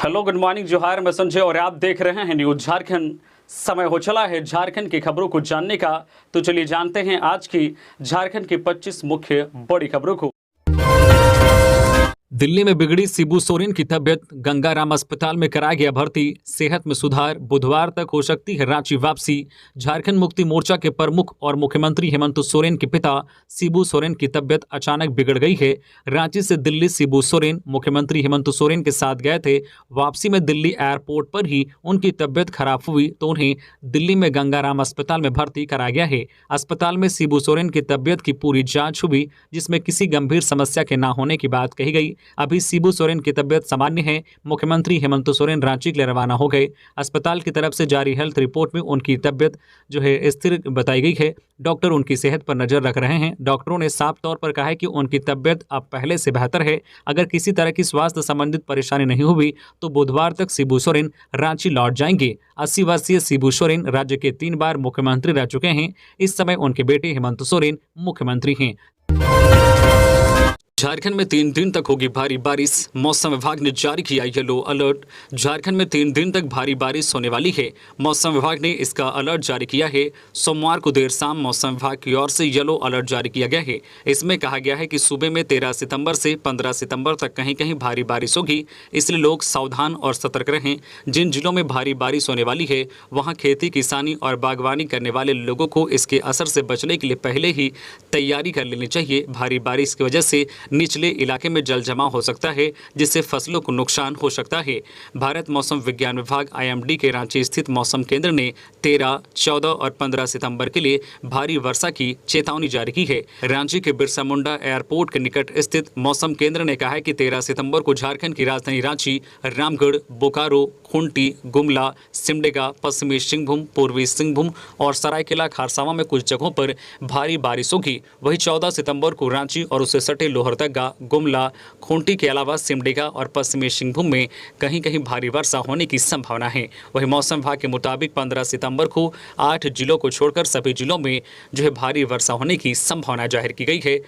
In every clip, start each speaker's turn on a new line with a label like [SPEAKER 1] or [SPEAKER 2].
[SPEAKER 1] Hello, good morning, जोहार। मैं संजय और आप देख रहे हैं न्यूज झारखंड। समय हो चला है झारखंड की खबरों को जानने का, तो चलिए जानते हैं आज की झारखंड की 25 मुख्य बड़ी खबरों को। दिल्ली में बिगड़ी शिबू सोरेन की तबियत, गंगाराम अस्पताल में कराया गया भर्ती, सेहत में सुधार, बुधवार तक हो सकती है रांची वापसी। झारखंड मुक्ति मोर्चा के प्रमुख और मुख्यमंत्री हेमंत सोरेन के पिता शिबू सोरेन की तबियत अचानक बिगड़ गई है। रांची से दिल्ली शिबू सोरेन मुख्यमंत्री हेमंत सोरेन के साथ गए थे। वापसी में दिल्ली एयरपोर्ट पर ही उनकी तबियत खराब हुई तो उन्हें दिल्ली में गंगाराम अस्पताल में भर्ती कराया गया है। अस्पताल में शिबू सोरेन की तबियत की पूरी जाँच हुई, जिसमें किसी गंभीर समस्या के न होने की बात कही गई। अभी शिबू सोरेन की तबियत सामान्य है। मुख्यमंत्री हेमंत सोरेन रांची के लिए रवाना हो गए। अस्पताल की तरफ से जारी हेल्थ रिपोर्ट में उनकी तबियत जो है स्थिर बताई गई है। डॉक्टर उनकी सेहत पर नजर रख रहे हैं। डॉक्टरों ने साफ तौर पर कहा है कि उनकी तबियत अब पहले से बेहतर है। अगर किसी तरह की स्वास्थ्य संबंधित परेशानी नहीं हुई तो बुधवार तक शिबू सोरेन रांची लौट जाएंगे। 80 वर्षीय शिबू सोरेन राज्य के 3 बार मुख्यमंत्री रह चुके हैं। इस समय उनके बेटे हेमंत सोरेन मुख्यमंत्री हैं। झारखंड में 3 दिन तक होगी भारी बारिश, मौसम विभाग ने जारी किया येलो अलर्ट। झारखंड में 3 दिन तक भारी बारिश होने वाली है। मौसम विभाग ने इसका अलर्ट जारी किया है। सोमवार को देर शाम मौसम विभाग की ओर से येलो अलर्ट जारी किया गया है। इसमें कहा गया है कि सूबे में 13 सितंबर से 15 सितंबर तक कहीं कहीं भारी बारिश होगी, इसलिए लोग सावधान और सतर्क रहें। जिन जिलों में भारी बारिश होने वाली है वहाँ खेती किसानी और बागवानी करने वाले लोगों को इसके असर से बचने के लिए पहले ही तैयारी कर लेनी चाहिए। भारी बारिश की वजह से निचले इलाके में जल जमाव हो सकता है, जिससे फसलों को नुकसान हो सकता है। भारत मौसम विज्ञान विभाग IMD के रांची स्थित मौसम केंद्र ने 13, 14 और 15 सितंबर के लिए भारी वर्षा की चेतावनी जारी की है। रांची के बिरसा मुंडा एयरपोर्ट के निकट स्थित मौसम केंद्र ने कहा है कि 13 सितंबर को झारखंड की राजधानी रांची, रामगढ़, बोकारो, खूंटी, गुमला, सिमडेगा, पश्चिमी सिंहभूम, पूर्वी सिंहभूम और सरायकेला खरसावां में कुछ जगहों पर भारी बारिश होगी। वहीं 14 सितंबर को रांची और उससे सटे लोहरदगा, गुमला, खूंटी के अलावा सिमडेगा और पश्चिमी सिंहभूम में कहीं कहीं भारी वर्षा होने की संभावना है। वहीं मौसम विभाग के मुताबिक 15 सितंबर को 8 जिलों को छोड़कर सभी जिलों में जो है भारी वर्षा होने की संभावना जाहिर की गई है।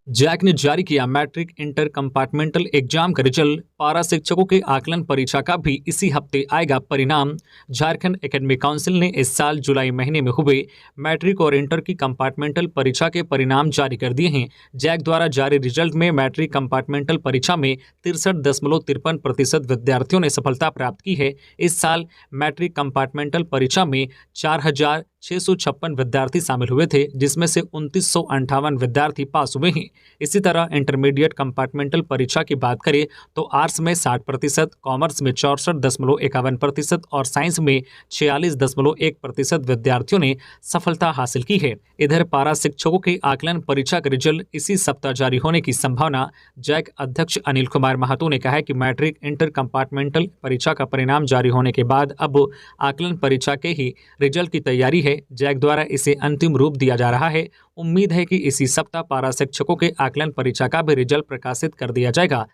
[SPEAKER 1] जैक ने जारी किया मैट्रिक इंटर कंपार्टमेंटल एग्जाम का रिजल्ट। पारा शिक्षकों के आकलन परीक्षा का भी इसी हफ्ते आएगा परिणाम। झारखंड एकेडमिक काउंसिल ने इस साल जुलाई महीने में हुए मैट्रिक और इंटर की कंपार्टमेंटल परीक्षा के परिणाम जारी कर दिए हैं। जैक द्वारा जारी रिजल्ट में मैट्रिक कंपार्टमेंटल परीक्षा में 63.53% विद्यार्थियों ने सफलता प्राप्त की है। इस साल मैट्रिक कंपार्टमेंटल परीक्षा में 4,656 विद्यार्थी शामिल हुए थे, जिसमें से 2958 विद्यार्थी पास हुए हैं। इसी तरह इंटरमीडिएट कंपार्टमेंटल परीक्षा की बात करें तो आर्ट्स में 60%, कॉमर्स में 64.51% और साइंस में 46.1% विद्यार्थियों ने सफलता हासिल की है। इधर पारा शिक्षकों के आकलन परीक्षा का रिजल्ट इसी सप्ताह जारी होने की संभावना। जैक अध्यक्ष अनिल कुमार महतो ने कहा है कि मैट्रिक इंटर कंपार्टमेंटल परीक्षा का परिणाम जारी होने के बाद अब आकलन परीक्षा के ही रिजल्ट की तैयारी है। जैक द्वारा इसे अंतिम रूप दिया जा रहा है। उम्मीद है कि इसी सप्ताह पारा शिक्षकों के आकलन परीक्षा का भी रिजल्ट प्रकाशित कर दिया जाएगा।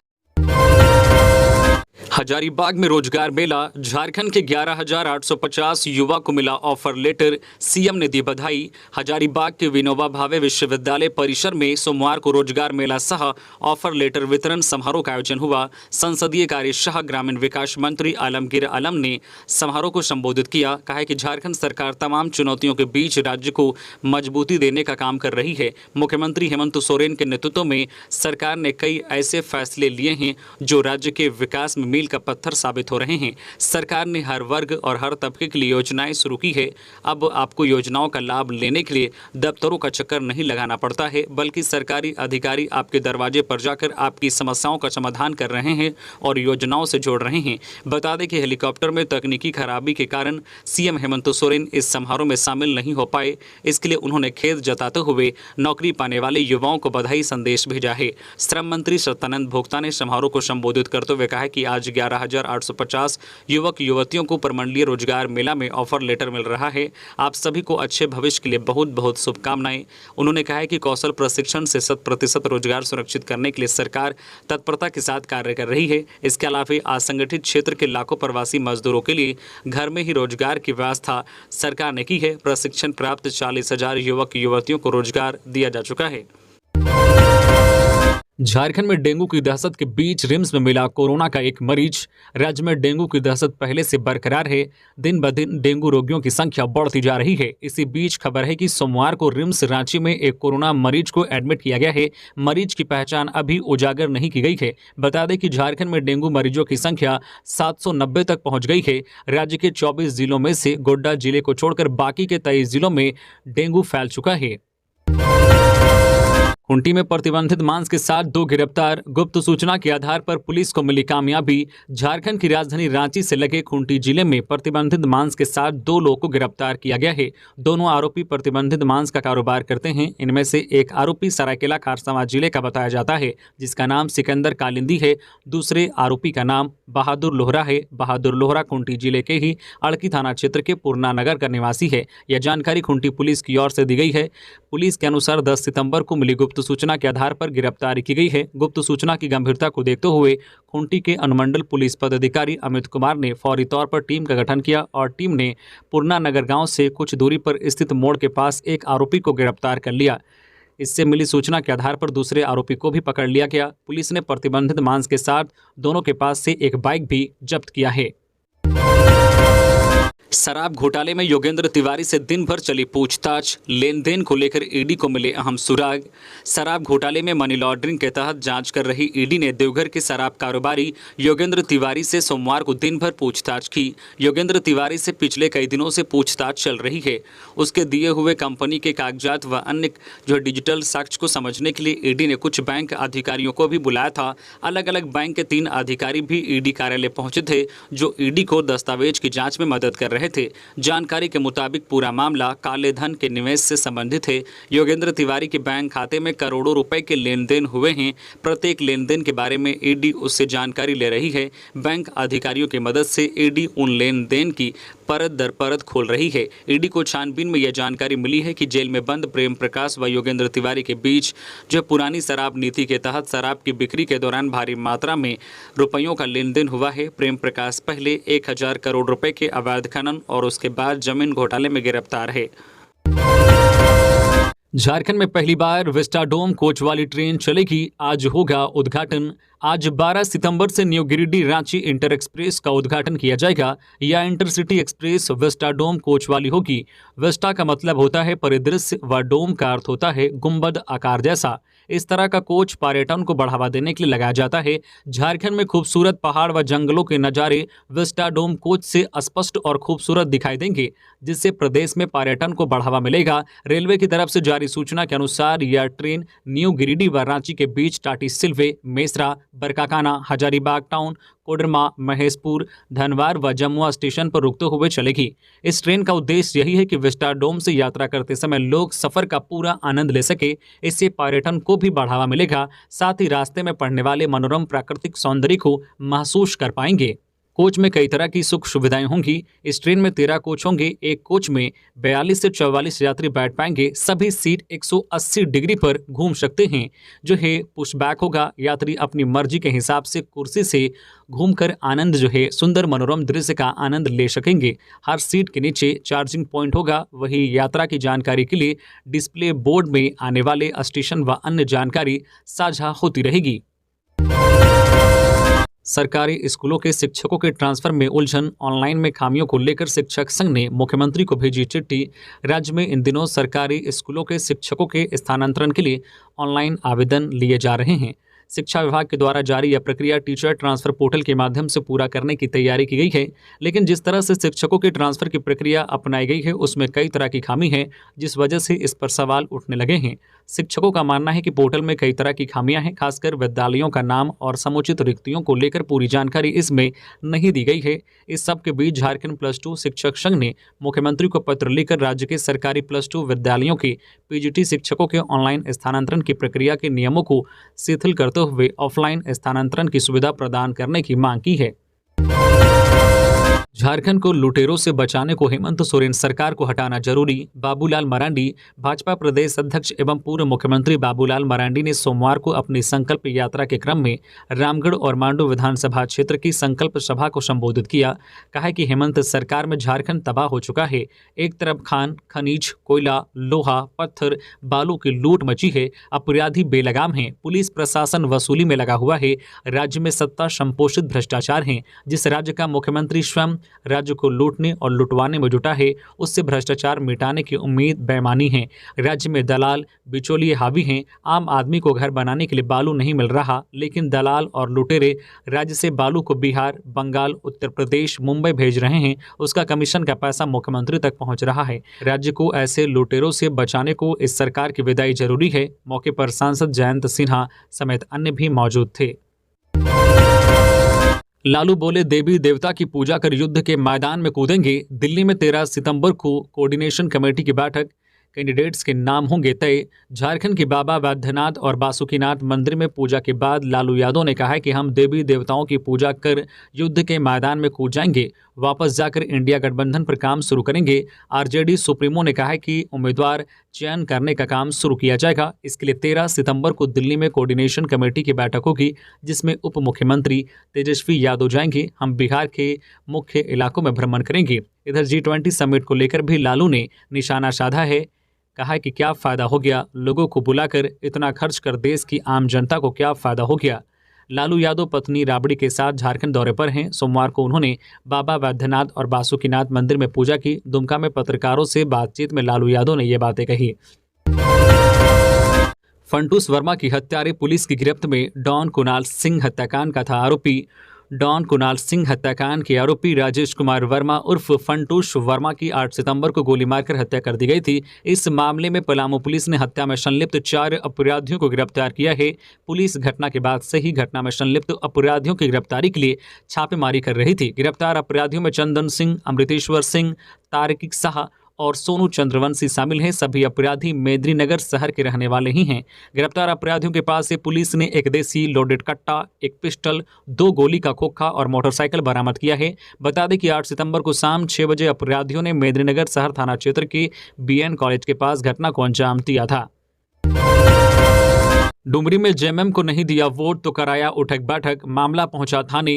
[SPEAKER 1] हजारीबाग में रोजगार मेला, झारखंड के 11,850 युवा को मिला ऑफर लेटर, सीएम ने दी बधाई। हजारीबाग के विनोबा भावे विश्वविद्यालय परिसर में सोमवार को रोजगार मेला सह ऑफर लेटर वितरण समारोह का आयोजन हुआ। संसदीय कार्य सह ग्रामीण विकास मंत्री आलमगीर आलम ने समारोह को संबोधित किया। कहा कि झारखंड सरकार तमाम चुनौतियों के बीच राज्य को मजबूती देने का काम कर रही है। मुख्यमंत्री हेमंत सोरेन के नेतृत्व में सरकार ने कई ऐसे फैसले लिए हैं जो राज्य के विकास में मील का पत्थर साबित हो रहे हैं। सरकार ने हर वर्ग और हर तबके के लिए योजनाएं शुरू की है। अब आपको योजनाओं का लाभ लेने के लिए दफ्तरों का चक्कर नहीं लगाना पड़ता है, बल्कि सरकारी अधिकारी आपके दरवाजे पर जाकर आपकी समस्याओं का समाधान कर रहे हैं और योजनाओं से जोड़ रहे हैं। बता दें कि हेलीकॉप्टर में तकनीकी खराबी के कारण सीएम हेमंत सोरेन इस समारोह में शामिल नहीं हो पाए। इसके लिए उन्होंने खेद जताते हुए नौकरी पाने वाले युवाओं को बधाई संदेश भेजा है। श्रम मंत्री सत्यानंद भोक्ता ने समारोह को संबोधित करते हुए कहा कि आज 11,850 युवक युवतियों को प्रमंडलीय रोजगार मेला में ऑफर लेटर मिल रहा है। आप सभी को अच्छे भविष्य के लिए बहुत बहुत शुभकामनाएं। उन्होंने कहा है कि कौशल प्रशिक्षण से 100% रोजगार सुरक्षित करने के लिए सरकार तत्परता के साथ कार्य कर रही है। इसके अलावा असंगठित क्षेत्र के लाखों प्रवासी मजदूरों के लिए घर में ही रोजगार की व्यवस्था सरकार ने की है। प्रशिक्षण प्राप्त 40,000 युवक युवतियों को रोजगार दिया जा चुका है। झारखंड में डेंगू की दहशत के बीच रिम्स में मिला कोरोना का एक मरीज। राज्य में डेंगू की दहशत पहले से बरकरार है। दिन ब दिन डेंगू रोगियों की संख्या बढ़ती जा रही है। इसी बीच खबर है कि सोमवार को रिम्स रांची में एक कोरोना मरीज को एडमिट किया गया है। मरीज की पहचान अभी उजागर नहीं की गई है। बता दें कि झारखंड में डेंगू मरीजों की संख्या 790 तक पहुंच गई है। राज्य के 24 जिलों में से गोड्डा जिले को छोड़कर बाकी के 23 जिलों में डेंगू फैल चुका है। खूंटी में प्रतिबंधित मांस के साथ 2 गिरफ्तार। गुप्त सूचना के आधार पर पुलिस को मिली कामयाबी। झारखंड की राजधानी रांची से लगे खूंटी जिले में प्रतिबंधित मांस के साथ 2 लोगों को गिरफ्तार किया गया है। दोनों आरोपी प्रतिबंधित मांस का कारोबार करते हैं। इनमें से एक आरोपी सरायकेला खारसावां जिले का बताया जाता है, जिसका नाम सिकंदर कालिंदी है। दूसरे आरोपी का नाम बहादुर लोहरा है। बहादुर लोहरा खूंटी जिले के ही अड़की थाना क्षेत्र के पूर्णा नगर का निवासी है। यह जानकारी खूंटी पुलिस की ओर से दी गई है। पुलिस के अनुसार 10 सितंबर को मिली गुप्त सूचना के आधार पर गिरफ्तारी की गई है। गुप्त सूचना की गंभीरता को देखते हुए खूंटी के अनुमंडल पुलिस पदाधिकारी अमित कुमार ने फौरी तौर पर टीम का गठन किया और टीम ने पूर्णा नगर गांव से कुछ दूरी पर स्थित मोड़ के पास एक आरोपी को गिरफ्तार कर लिया। इससे मिली सूचना के आधार पर दूसरे आरोपी को भी पकड़ लिया गया। पुलिस ने प्रतिबंधित मांस के साथ दोनों के पास से एक बाइक भी जब्त किया है। शराब घोटाले में योगेंद्र तिवारी से दिन भर चली पूछताछ। लेन देन को लेकर ईडी को मिले अहम सुराग। शराब घोटाले में मनी लॉन्ड्रिंग के तहत जांच कर रही ईडी ने देवघर के शराब कारोबारी योगेंद्र तिवारी से सोमवार को दिन भर पूछताछ की। योगेंद्र तिवारी से पिछले कई दिनों से पूछताछ चल रही है। उसके दिए हुए कंपनी के कागजात व अन्य डिजिटल साक्ष्य को समझने के लिए ईडी ने कुछ बैंक अधिकारियों को भी बुलाया था। अलग अलग बैंक के 3 अधिकारी भी ईडी कार्यालय पहुंचे थे, जो ईडी को दस्तावेज की जाँच में मदद कर रहे थे। जानकारी के मुताबिक पूरा मामला काले धन के निवेश से संबंधित है। योगेंद्र तिवारी के बैंक खाते में करोड़ों रुपए के लेन देन हुए हैं। प्रत्येक लेन देन के बारे में ईडी उससे जानकारी ले रही है। बैंक अधिकारियों की मदद से ईडी उन लेन देन की परत दर परत खोल रही है। ईडी को छानबीन में यह जानकारी मिली है कि जेल में बंद प्रेम प्रकाश व योगेंद्र तिवारी के बीच जो पुरानी शराब नीति के तहत शराब की बिक्री के दौरान भारी मात्रा में रुपयों का लेन देन हुआ है। प्रेम प्रकाश पहले 1000 करोड़ रुपए के अवैध खनन और उसके बाद जमीन घोटाले में गिरफ्तार है। झारखंड में पहली बार विस्टाडोम कोच वाली ट्रेन चलेगी। आज होगा उद्घाटन। आज 12 सितंबर से new Giridih Ranchi inter express का उद्घाटन किया जाएगा। यह इंटरसिटी एक्सप्रेस विस्टाडोम कोच वाली होगी। विस्टा का मतलब होता है परिदृश्य व डोम का अर्थ होता है गुंबद आकार जैसा। इस तरह का कोच पर्यटन को बढ़ावा देने के लिए लगाया जाता है। झारखंड में खूबसूरत पहाड़ व जंगलों के नज़ारे विस्टाडोम कोच से स्पष्ट और खूबसूरत दिखाई देंगे, जिससे प्रदेश में पर्यटन को बढ़ावा मिलेगा। रेलवे की तरफ से जारी सूचना के अनुसार यह ट्रेन न्यू गिरिडीह व रांची के बीच टाटी सिल्वे, मेसरा, बरकाकाना, हजारीबाग टाउन, कोडरमा, महेशपुर, धनवार व जमुआ स्टेशन पर रुकते हुए चलेगी। इस ट्रेन का उद्देश्य यही है कि विस्टाडोम से यात्रा करते समय लोग सफर का पूरा आनंद ले सके। इससे पर्यटन को भी बढ़ावा मिलेगा। साथ ही रास्ते में पड़ने वाले मनोरम प्राकृतिक सौंदर्य को महसूस कर पाएंगे। कोच में कई तरह की सुख सुविधाएं होंगी। इस ट्रेन में 13 कोच होंगे। एक कोच में 42 से 44 यात्री बैठ पाएंगे। सभी सीट 180 डिग्री पर घूम सकते हैं। जो है पुशबैक होगा। यात्री अपनी मर्जी के हिसाब से कुर्सी से घूमकर आनंद सुंदर मनोरम दृश्य का आनंद ले सकेंगे। हर सीट के नीचे चार्जिंग पॉइंट होगा। वही यात्रा की जानकारी के लिए डिस्प्ले बोर्ड में आने वाले स्टेशन व अन्य जानकारी साझा होती रहेगी। सरकारी स्कूलों के शिक्षकों के ट्रांसफर में उलझन, ऑनलाइन में खामियों को लेकर शिक्षक संघ ने मुख्यमंत्री को भेजी चिट्ठी। राज्य में इन दिनों सरकारी स्कूलों के शिक्षकों के स्थानांतरण के लिए ऑनलाइन आवेदन लिए जा रहे हैं। शिक्षा विभाग के द्वारा जारी यह प्रक्रिया टीचर ट्रांसफर पोर्टल के माध्यम से पूरा करने की तैयारी की गई है। लेकिन जिस तरह से शिक्षकों के ट्रांसफर की प्रक्रिया अपनाई गई है, उसमें कई तरह की खामी है, जिस वजह से इस पर सवाल उठने लगे हैं। शिक्षकों का मानना है कि पोर्टल में कई तरह की खामियां हैं। खासकर विद्यालयों का नाम और समुचित रिक्तियों को लेकर पूरी जानकारी इसमें नहीं दी गई है। इस सब के बीच झारखंड +2 शिक्षक संघ ने मुख्यमंत्री को पत्र लिखकर राज्य के सरकारी +2 विद्यालयों के पीजीटी शिक्षकों के ऑनलाइन स्थानांतरण की प्रक्रिया के नियमों को शिथिल करते हुए ऑफलाइन स्थानांतरण की सुविधा प्रदान करने की मांग की है। झारखंड को लुटेरों से बचाने को हेमंत सोरेन सरकार को हटाना जरूरी, बाबूलाल मरांडी। भाजपा प्रदेश अध्यक्ष एवं पूर्व मुख्यमंत्री बाबूलाल मरांडी ने सोमवार को अपनी संकल्प यात्रा के क्रम में रामगढ़ और मांडू विधानसभा क्षेत्र की संकल्प सभा को संबोधित किया। कहा कि हेमंत सरकार में झारखंड तबाह हो चुका है। एक तरफ खान, खनिज, कोयला, लोहा, पत्थर, बालू की लूट मची है। अपराधी बेलगाम हैं। पुलिस प्रशासन वसूली में लगा हुआ है। राज्य में सत्ता संपोषित भ्रष्टाचार है। जिस राज्य का मुख्यमंत्री स्वयं राज्य को लूटने और लुटवाने में जुटा है, उससे भ्रष्टाचार मिटाने की उम्मीद बेईमानी है। राज्य में दलाल बिचौलिए हावी हैं। आम आदमी को घर बनाने के लिए बालू नहीं मिल रहा, लेकिन दलाल और लुटेरे राज्य से बालू को बिहार, बंगाल, उत्तर प्रदेश, मुंबई भेज रहे हैं। उसका कमीशन का पैसा मुख्यमंत्री तक पहुंच रहा है। राज्य को ऐसे लुटेरों से बचाने को इस सरकार की विदाई जरूरी है। मौके पर सांसद जयंत सिन्हा समेत अन्य भी मौजूद थे। लालू बोले, देवी देवता की पूजा कर युद्ध के मैदान में कूदेंगे। दिल्ली में 13 सितंबर को कोऑर्डिनेशन कमेटी की बैठक, कैंडिडेट्स के नाम होंगे तय। झारखंड के बाबा वैद्यनाथ और बासुकीनाथ मंदिर में पूजा के बाद लालू यादव ने कहा है कि हम देवी देवताओं की पूजा कर युद्ध के मैदान में कूद जाएंगे। वापस जाकर इंडिया गठबंधन पर काम शुरू करेंगे। आरजेडी सुप्रीमो ने कहा है कि उम्मीदवार चयन करने का काम शुरू किया जाएगा। इसके लिए 13 सितंबर को दिल्ली में कोऑर्डिनेशन कमेटी की बैठक होगी, जिसमें उप मुख्यमंत्री तेजस्वी यादव जाएंगे। हम बिहार के मुख्य इलाकों में भ्रमण करेंगे। इधर G20 समिट को लेकर भी लालू ने निशाना साधा है। कहा कि क्या फ़ायदा हो गया, लोगों को बुलाकर इतना खर्च कर देश की आम जनता को क्या फ़ायदा हो गया। लालू यादव पत्नी राबड़ी के साथ झारखंड दौरे पर हैं। सोमवार को उन्होंने बाबा वैद्यनाथ और बासुकीनाथ मंदिर में पूजा की। दुमका में पत्रकारों से बातचीत में लालू यादव ने ये बातें कही। फंटूस वर्मा की हत्यारे पुलिस की गिरफ्त में। डॉन कुणाल सिंह हत्याकांड का था आरोपी। डॉन कुणाल सिंह हत्याकांड के आरोपी राजेश कुमार वर्मा उर्फ फंटूस वर्मा की 8 सितंबर को गोली मारकर हत्या कर दी गई थी। इस मामले में पलामू पुलिस ने हत्या में संलिप्त 4 अपराधियों को गिरफ्तार किया है। पुलिस घटना के बाद से ही घटना में संलिप्त अपराधियों की गिरफ्तारी के लिए छापेमारी कर रही थी। गिरफ्तार अपराधियों में चंदन सिंह, अमृतेश्वर सिंह, तारिक शाह और सोनू चंद्रवंशी शामिल हैं। सभी अपराधी मेदिनीनगर शहर के रहने वाले ही हैं। गिरफ्तार अपराधियों के पास से पुलिस ने एक देसी लोडेड कट्टा, एक पिस्टल, 2 गोली का खोखा और मोटरसाइकिल बरामद किया है। बता दें कि 8 सितंबर को शाम 6 बजे अपराधियों ने मेदिनीनगर शहर थाना क्षेत्र के BN कॉलेज के पास घटना को अंजाम दिया था। डुमरी में जेएमएम को नहीं दिया वोट तो कराया उठक बैठक, मामला पहुंचा थाने।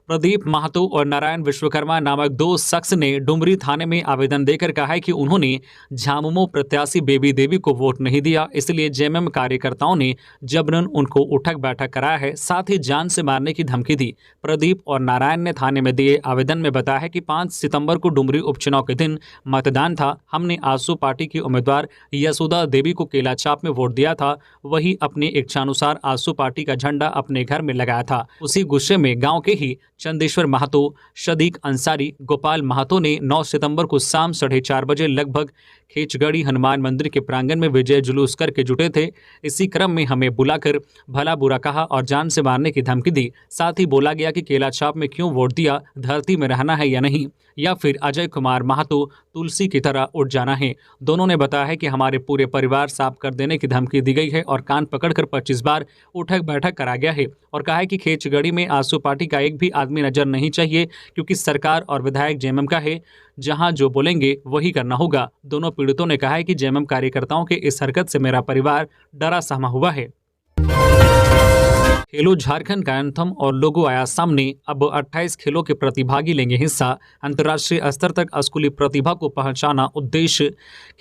[SPEAKER 1] प्रदीप महतो और नारायण विश्वकर्मा नामक 2 शख्स ने डुमरी थाने में आवेदन देकर कहा है कि उन्होंने झामुमो प्रत्याशी बेबी देवी को वोट नहीं दिया, इसलिए जेएमएम कार्यकर्ताओं ने जबरन उनको उठक बैठक कराया है, साथ ही जान से मारने की धमकी दी। प्रदीप और नारायण ने थाने में दिए आवेदन में बताया है कि 5 सितंबर को डुमरी उपचुनाव के दिन मतदान था। हमने आजसू पार्टी की उम्मीदवार यशोदा देवी को केला छाप में वोट दिया था। वही अपनी इच्छानुसार आजसू पार्टी का झंडा अपने घर में लगाया था। उसी गुस्से में गांव के ही चंदेश्वर महतो, सदीक अंसारी, गोपाल महतो ने 9 सितंबर को शाम 4:30 बजे लगभग खेचगढ़ी हनुमान मंदिर के प्रांगण में विजय जुलूस करके जुटे थे। इसी क्रम में हमें बुलाकर भला बुरा कहा और जान से मारने की धमकी दी। साथ ही बोला गया कि केला छाप में क्यों वोट दिया, धरती में रहना है या नहीं, या फिर अजय कुमार महतो तुलसी की तरह उठ जाना है। दोनों ने बताया है कि हमारे पूरे परिवार साफ कर देने की धमकी दी गई है और कान पकड़कर 25 बार उठक बैठक करा गया है और कहा है कि खेचगढ़ी में आजसू पार्टी का एक भी आदमी नजर नहीं चाहिए, क्योंकि सरकार और विधायक जेएमएम का है। जहां जो बोलेंगे वही करना होगा। दोनों पीड़ितों ने कहा है कि जेएमएम कार्यकर्ताओं के इस हरकत से मेरा परिवार डरा सहमा हुआ है। खेलो झारखंड का एंथम और लोगो आया सामने। अब 28 खेलों के प्रतिभागी लेंगे हिस्सा। अंतर्राष्ट्रीय स्तर तक स्कूली प्रतिभा को पहचाना उद्देश्य।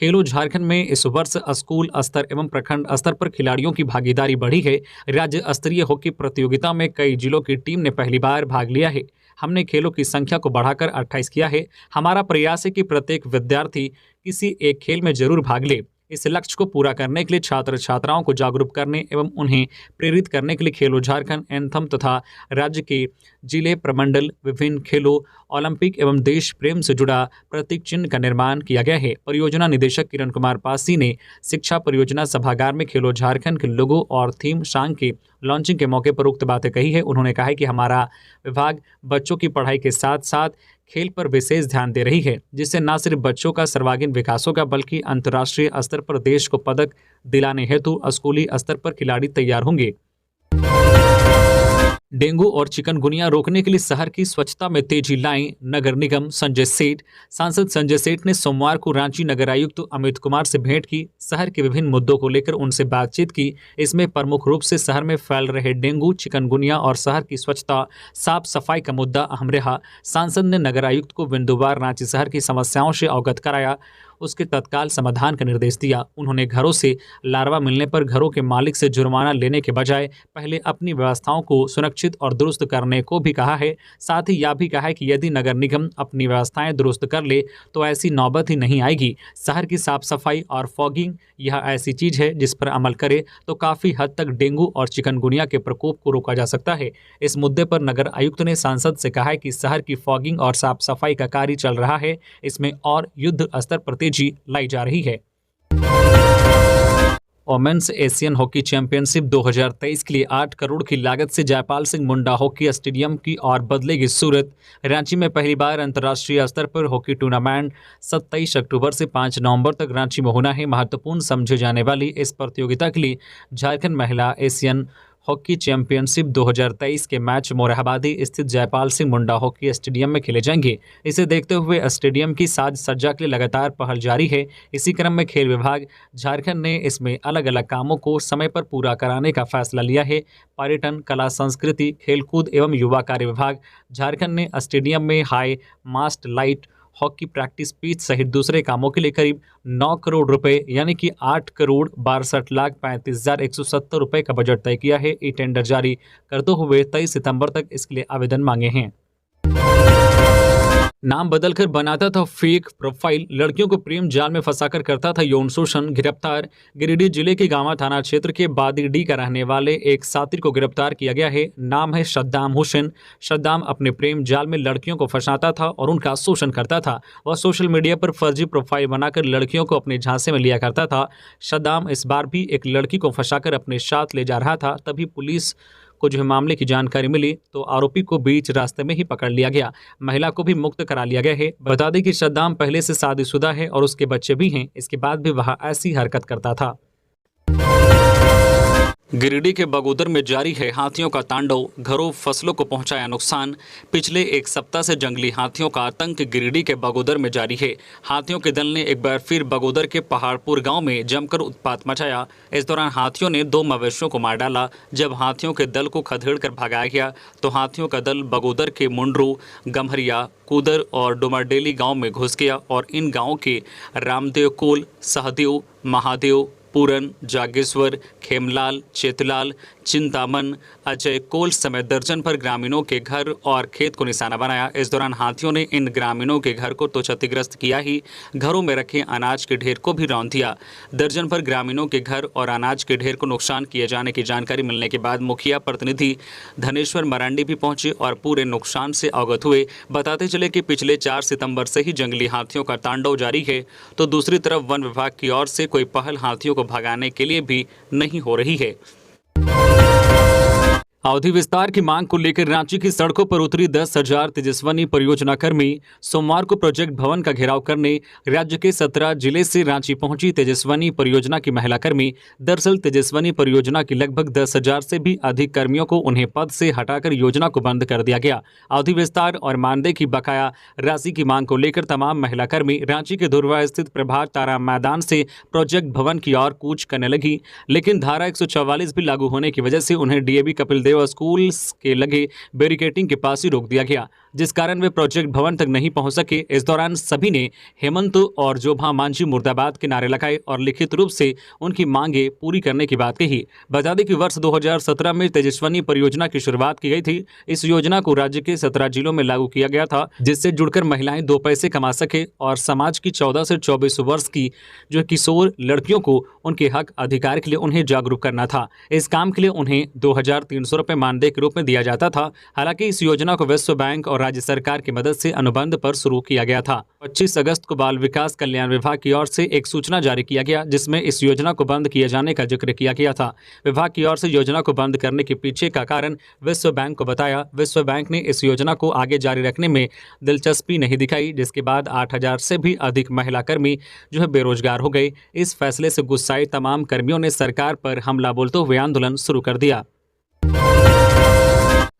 [SPEAKER 1] खेलो झारखंड में इस वर्ष स्कूल स्तर एवं प्रखंड स्तर पर खिलाड़ियों की भागीदारी बढ़ी है। राज्य स्तरीय हॉकी प्रतियोगिता में कई जिलों की टीम ने पहली बार भाग लिया है। हमने खेलों की संख्या को बढ़ाकर 28 किया है। हमारा प्रयास है कि प्रत्येक विद्यार्थी किसी एक खेल में जरूर भाग ले। इस लक्ष्य को पूरा करने के लिए छात्र छात्राओं को जागरूक करने एवं उन्हें प्रेरित करने के लिए खेलो झारखंड एंथम तथा राज्य के जिले प्रमंडल विभिन्न खेलों, ओलंपिक एवं देश प्रेम से जुड़ा प्रतीक चिन्ह का निर्माण किया गया है। परियोजना निदेशक किरण कुमार पासी ने शिक्षा परियोजना सभागार में खेलो झारखंड के लोगो और थीम सॉन्ग के लॉन्चिंग के मौके पर उक्त बातें कही है। उन्होंने कहा है कि हमारा विभाग बच्चों की पढ़ाई के साथ साथ खेल पर विशेष ध्यान दे रही है, जिससे न सिर्फ बच्चों का सर्वांगीण विकास होगा, बल्कि अंतर्राष्ट्रीय स्तर पर देश को पदक दिलाने हेतु स्कूली स्तर पर खिलाड़ी तैयार होंगे। डेंगू और चिकनगुनिया रोकने के लिए शहर की स्वच्छता में तेजी लाएं नगर निगम संजय सेठ। सांसद संजय सेठ ने सोमवार को रांची नगर आयुक्त अमित कुमार से भेंट की, शहर के विभिन्न मुद्दों को लेकर उनसे बातचीत की। इसमें प्रमुख रूप से शहर में फैल रहे डेंगू, चिकनगुनिया और शहर की स्वच्छता साफ सफाई का मुद्दा अहम रहा। सांसद ने नगर आयुक्त को बिंदुवार रांची शहर की समस्याओं से अवगत कराया, उसके तत्काल समाधान का निर्देश दिया। उन्होंने घरों से लार्वा मिलने पर घरों के मालिक से जुर्माना लेने के बजाय पहले अपनी व्यवस्थाओं को सुरक्षित और दुरुस्त करने को भी कहा है। साथ ही यह भी कहा है कि यदि नगर निगम अपनी व्यवस्थाएं दुरुस्त कर ले तो ऐसी नौबत ही नहीं आएगी। शहर की साफ सफाई और फॉगिंग यह ऐसी चीज है जिस पर अमल करे तो काफ़ी हद तक डेंगू और चिकनगुनिया के प्रकोप को रोका जा सकता है। इस मुद्दे पर नगर आयुक्त ने सांसद से कहा है कि शहर की फॉगिंग और साफ सफाई का कार्य चल रहा है, इसमें और युद्ध स्तर पर तेजी लाई जा रही है। वोमेन्स एशियन हॉकी चैंपियनशिप 2023 के लिए 8 करोड़ की लागत से जयपाल सिंह मुंडा हॉकी स्टेडियम की ओर बदलेगी सूरत। रांची में पहली बार अंतर्राष्ट्रीय स्तर पर हॉकी टूर्नामेंट 27 अक्टूबर से 5 नवंबर तक रांची में होना है। महत्वपूर्ण समझे जाने वाली इस प्रतियोगिता के लिए झारखंड महिला एशियन हॉकी चैंपियनशिप 2023 के मैच मोरहाबादी स्थित जयपाल सिंह मुंडा हॉकी स्टेडियम में खेले जाएंगे। इसे देखते हुए स्टेडियम की साज सज्जा के लिए लगातार पहल जारी है। इसी क्रम में खेल विभाग झारखंड ने इसमें अलग अलग कामों को समय पर पूरा कराने का फैसला लिया है। पर्यटन, कला, संस्कृति, खेलकूद एवं युवा कार्य विभाग झारखंड ने स्टेडियम में high mast light, hockey practice pitch सहित दूसरे कामों के लिए करीब 9 करोड़ रुपए यानी कि 8 करोड़ 62,35,170 रुपए का बजट तय किया है। ई टेंडर जारी करते हुए 23 सितंबर तक इसके लिए आवेदन मांगे हैं। नाम बदलकर बनाता था फेक प्रोफाइल, लड़कियों को प्रेम जाल में फंसाकर करता था यौन शोषण, गिरफ्तार। गिरिडीह जिले के गांवा थाना क्षेत्र के बादीडीह का रहने वाले एक सातिर को गिरफ्तार किया गया है। नाम है सद्दाम हुसैन। सद्दाम अपने प्रेम जाल में लड़कियों को फंसाता था और उनका शोषण करता था। वह सोशल मीडिया पर फर्जी प्रोफाइल बनाकर लड़कियों को अपने झांसे में लिया करता था। सद्दाम इस बार भी एक लड़की को फंसाकर अपने साथ ले जा रहा था। तभी पुलिस को जो मामले की जानकारी मिली तो आरोपी को बीच रास्ते में ही पकड़ लिया गया। महिला को भी मुक्त करा लिया गया है। बता दें कि सद्दाम पहले से शादीशुदा है और उसके बच्चे भी हैं। इसके बाद भी वह ऐसी हरकत करता था। गिरिडीह के बगोदर में जारी है हाथियों का तांडव, घरों फसलों को पहुंचाया नुकसान। पिछले एक सप्ताह से जंगली हाथियों का आतंक गिरिडीह के बगोदर में जारी है। हाथियों के दल ने एक बार फिर बगोदर के पहाड़पुर गांव में जमकर उत्पात मचाया। इस दौरान हाथियों ने 2 मवेशियों को मार डाला। जब हाथियों के दल को खदेड़ कर भगाया गया तो हाथियों का दल बगोदर के मुंडरू, गम्हरिया, कूदर और डुमरडेली गाँव में घुस गया और इन गाँवों के रामदेव कोल, सहदेव, महादेव, पूरन, जागेश्वर, खेमलाल, चेतलाल, चिंतामन, अजय कोल समेत दर्जन पर ग्रामीणों के घर और खेत को निशाना बनाया। इस दौरान हाथियों ने इन ग्रामीणों के घर को तो क्षतिग्रस्त किया ही, घरों में रखे अनाज के ढेर को भी रौंद दिया। दर्जन पर ग्रामीणों के घर और अनाज के ढेर को नुकसान किए जाने की जानकारी मिलने के बाद मुखिया प्रतिनिधि धनेश्वर मरांडी भी पहुंचे और पूरे नुकसान से अवगत हुए। बताते चले कि पिछले 4 सितंबर से ही जंगली हाथियों का तांडव जारी है, तो दूसरी तरफ वन विभाग की ओर से कोई पहल हाथियों को भगाने के लिए भी नहीं हो रही है। अवधि विस्तार की मांग को लेकर रांची की सड़कों पर उतरी 10,000 तेजस्विनी परियोजना कर्मी। सोमवार को प्रोजेक्ट भवन का घेराव करने राज्य के 17 जिले से रांची पहुंची तेजस्विनी परियोजना की महिला कर्मी। दरअसल तेजस्विनी परियोजना की लगभग 10,000 से भी अधिक कर्मियों को उन्हें पद से हटाकर योजना को बंद कर दिया गया। अवधि विस्तार और मानदेय की बकाया राशि की मांग को लेकर तमाम महिला कर्मी रांची के धुरवा स्थित प्रभात तारा मैदान से प्रोजेक्ट भवन की ओर कूच करने लगी। लेकिन धारा 144 भी लागू होने की वजह से उन्हें डीएवी कपिल देव स्कूल के लगे बैरिकेटिंग के पास ही रोक दिया गया, जिस कारण वे प्रोजेक्ट भवन तक नहीं पहुंच सके। इस दौरान सभी ने हेमंत और जोभा मांझी मुर्दाबाद के नारे लगाए और लिखित रूप से उनकी मांगे पूरी करने की बात कही। बता दें कि वर्ष 2017 में तेजस्विनी परियोजना की शुरुआत की गई थी। इस योजना को राज्य के 17 जिलों में लागू किया गया था, जिससे जुड़कर महिलाएं 2 पैसे कमा सके और समाज की 14 से 24 वर्ष की जो किशोर लड़कियों को उनके हक अधिकार के लिए उन्हें जागरूक करना था। इस काम के लिए उन्हें 2,300 रुपये मानदेय के रूप में दिया जाता था। हालांकि इस योजना को विश्व बैंक और राज्य सरकार की मदद से अनुबंध पर शुरू किया गया था। 25 अगस्त को बाल विकास कल्याण विभाग की ओर से एक सूचना जारी किया गया, जिसमें इस योजना को बंद किए जाने का जिक्र किया गया था। विभाग की ओर से योजना को बंद करने के पीछे का कारण विश्व बैंक को बताया। विश्व बैंक ने इस योजना को आगे जारी रखने में दिलचस्पी नहीं दिखाई, जिसके बाद 8,000 से भी अधिक महिला कर्मी जो है बेरोजगार हो गए। इस फैसले से गुस्साए तमाम कर्मियों ने सरकार पर हमला बोलते हुए आंदोलन शुरू कर दिया।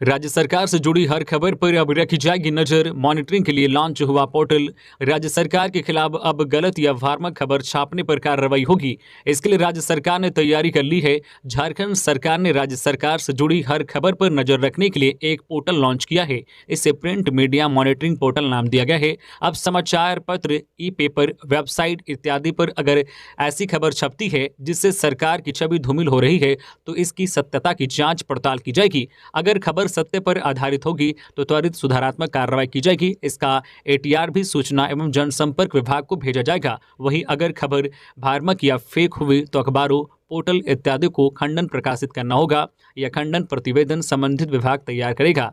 [SPEAKER 1] राज्य सरकार से जुड़ी हर खबर पर अब रखी जाएगी नजर। मॉनिटरिंग के लिए लॉन्च हुआ पोर्टल। राज्य सरकार के खिलाफ अब गलत या भ्रामक खबर छापने पर कार्रवाई होगी। इसके लिए राज्य सरकार ने तैयारी कर ली है। झारखंड सरकार ने राज्य सरकार से जुड़ी हर खबर पर नजर रखने के लिए एक पोर्टल लॉन्च किया है। इसे प्रिंट मीडिया मॉनिटरिंग पोर्टल नाम दिया गया है। अब समाचार पत्र, ई पेपर, वेबसाइट इत्यादि पर अगर ऐसी खबर छपती है जिससे सरकार की छवि धूमिल हो रही है तो इसकी सत्यता की जांच पड़ताल की जाएगी। अगर खबर सत्य पर आधारित होगी तो त्वरित सुधारात्मक कार्रवाई की जाएगी। इसका एटीआर भी सूचना एवं जनसंपर्क विभाग को भेजा जाएगा। वहीं अगर खबर भ्रामक या फेक हुई तो अखबारों, पोर्टल इत्यादि को खंडन प्रकाशित करना होगा। यह खंडन प्रतिवेदन संबंधित विभाग तैयार करेगा।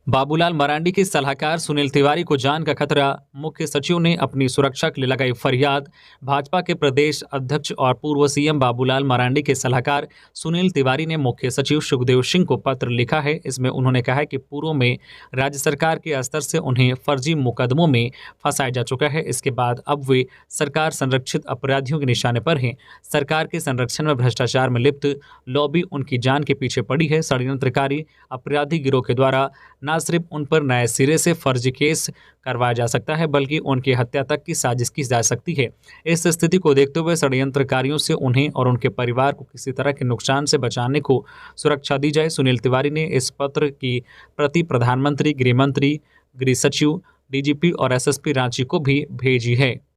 [SPEAKER 1] बाबूलाल मरांडी के सलाहकार सुनील तिवारी को जान का खतरा। मुख्य सचिव ने अपनी सुरक्षा के लिए लगाई फरियाद। भाजपा के प्रदेश अध्यक्ष और पूर्व सीएम बाबूलाल मरांडी के सलाहकार सुनील तिवारी ने मुख्य सचिव सुखदेव सिंह को पत्र लिखा है। इसमें उन्होंने कहा है कि पूर्व में राज्य सरकार के स्तर से उन्हें फर्जी मुकदमों में फंसाया जा चुका है। इसके बाद अब वे सरकार संरक्षित अपराधियों के निशाने पर हैं। सरकार के संरक्षण में भ्रष्टाचार में लिप्त लॉबी उनकी जान के पीछे पड़ी है। षड्यंत्रकारी अपराधी गिरोह के द्वारा न सिर्फ उन पर नए सिरे से फर्जी केस करवाया जा सकता है बल्कि उनकी हत्या तक की साजिश की जा सकती है। इस स्थिति को देखते हुए षड्यंत्रकारियों से उन्हें और उनके परिवार को किसी तरह के नुकसान से बचाने को सुरक्षा दी जाए। सुनील तिवारी ने इस पत्र की प्रति प्रधानमंत्री, गृह मंत्री, गृह सचिव, डीजीपी और एसएसपी रांची को भी भेजी है।